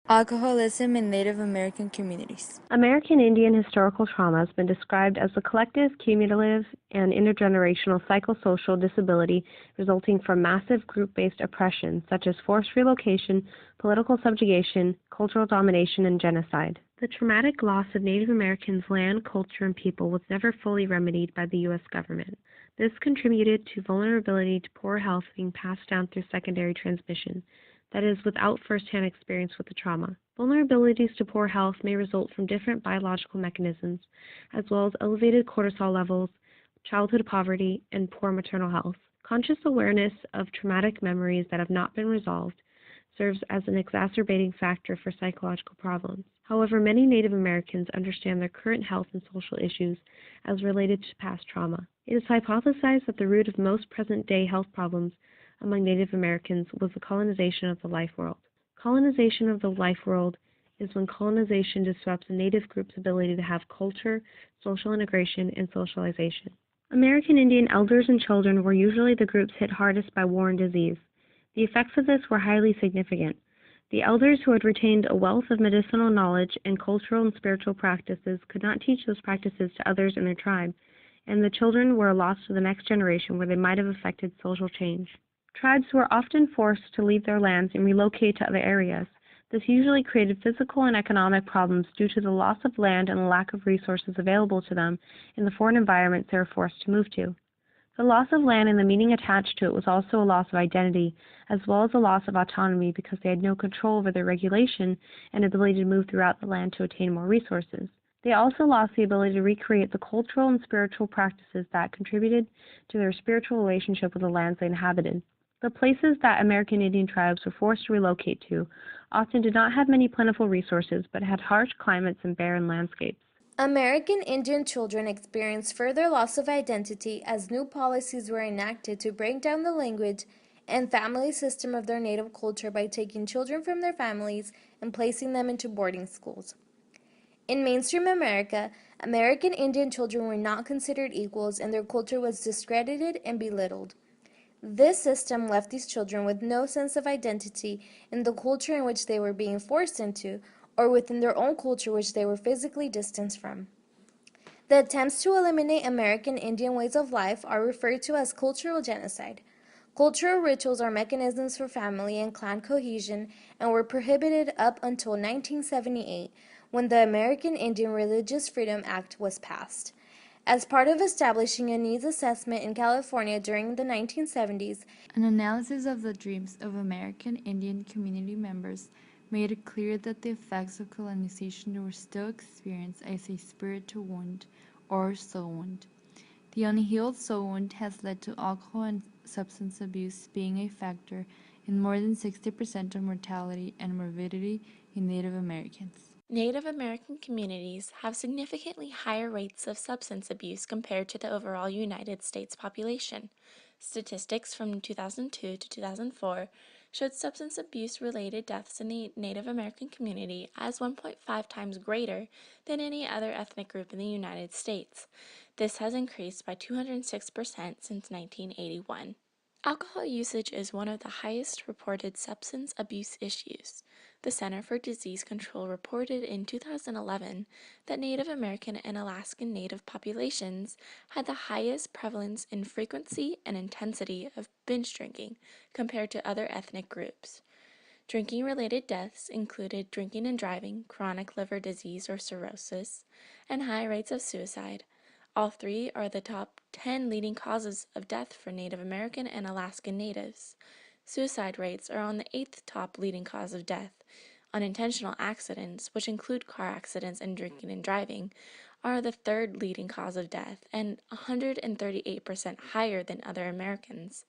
Alcoholism in Native American communities. American Indian historical trauma has been described as the collective, cumulative, and intergenerational psychosocial disability resulting from massive group-based oppression such as forced relocation, political subjugation, cultural domination, and genocide. The traumatic loss of Native Americans' land, culture, and people was never fully remedied by the U.S. government. This contributed to vulnerability to poor health being passed down through secondary transmission, that is, without first-hand experience with the trauma. Vulnerabilities to poor health may result from different biological mechanisms, as well as elevated cortisol levels, childhood poverty, and poor maternal health. Conscious awareness of traumatic memories that have not been resolved serves as an exacerbating factor for psychological problems. However, many Native Americans understand their current health and social issues as related to past trauma. It is hypothesized that the root of most present-day health problems among Native Americans was the colonization of the life world. Colonization of the life world is when colonization disrupts a Native group's ability to have culture, social integration, and socialization. American Indian elders and children were usually the groups hit hardest by war and disease. The effects of this were highly significant. The elders who had retained a wealth of medicinal knowledge and cultural and spiritual practices could not teach those practices to others in their tribe, and the children were a loss to the next generation where they might have affected social change. Tribes were often forced to leave their lands and relocate to other areas. This usually created physical and economic problems due to the loss of land and the lack of resources available to them in the foreign environments they were forced to move to. The loss of land and the meaning attached to it was also a loss of identity, as well as a loss of autonomy because they had no control over their regulation and ability to move throughout the land to attain more resources. They also lost the ability to recreate the cultural and spiritual practices that contributed to their spiritual relationship with the lands they inhabited. The places that American Indian tribes were forced to relocate to often did not have many plentiful resources, but had harsh climates and barren landscapes. American Indian children experienced further loss of identity as new policies were enacted to break down the language and family system of their native culture by taking children from their families and placing them into boarding schools. In mainstream America, American Indian children were not considered equals and their culture was discredited and belittled. This system left these children with no sense of identity in the culture in which they were being forced into, or within their own culture which they were physically distanced from. The attempts to eliminate American Indian ways of life are referred to as cultural genocide. Cultural rituals are mechanisms for family and clan cohesion and were prohibited up until 1978 when the American Indian Religious Freedom Act was passed. As part of establishing a needs assessment in California during the 1970s, An analysis of the dreams of American Indian community members made it clear that the effects of colonization were still experienced as a spiritual wound or soul wound. The unhealed soul wound has led to alcohol and substance abuse being a factor in more than 60% of mortality and morbidity in Native Americans. Native American communities have significantly higher rates of substance abuse compared to the overall United States population. Statistics from 2002 to 2004 showed substance abuse-related deaths in the Native American community as 1.5 times greater than any other ethnic group in the United States. This has increased by 206% since 1981. Alcohol usage is one of the highest reported substance abuse issues. The Center for Disease Control reported in 2011 that Native American and Alaskan Native populations had the highest prevalence in frequency and intensity of binge drinking compared to other ethnic groups. Drinking-related deaths included drinking and driving, chronic liver disease or cirrhosis, and high rates of suicide. All three are the top 10 leading causes of death for Native American and Alaskan Natives. Suicide rates are on the 8th top leading cause of death. Unintentional accidents, which include car accidents and drinking and driving, are the 3rd leading cause of death and 138% higher than other Americans.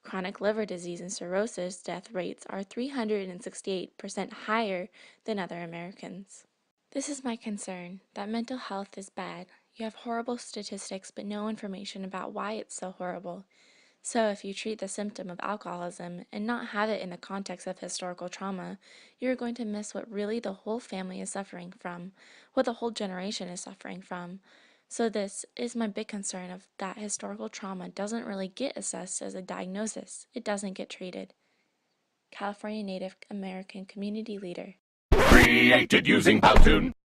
Chronic liver disease and cirrhosis death rates are 368% higher than other Americans. This is my concern, that mental health is bad. You have horrible statistics but no information about why it's so horrible. So if you treat the symptom of alcoholism and not have it in the context of historical trauma, you're going to miss what really the whole family is suffering from, what the whole generation is suffering from. So this is my big concern of that historical trauma doesn't really get assessed as a diagnosis. It doesn't get treated. California Native American Community Leader. Created using Powtoon.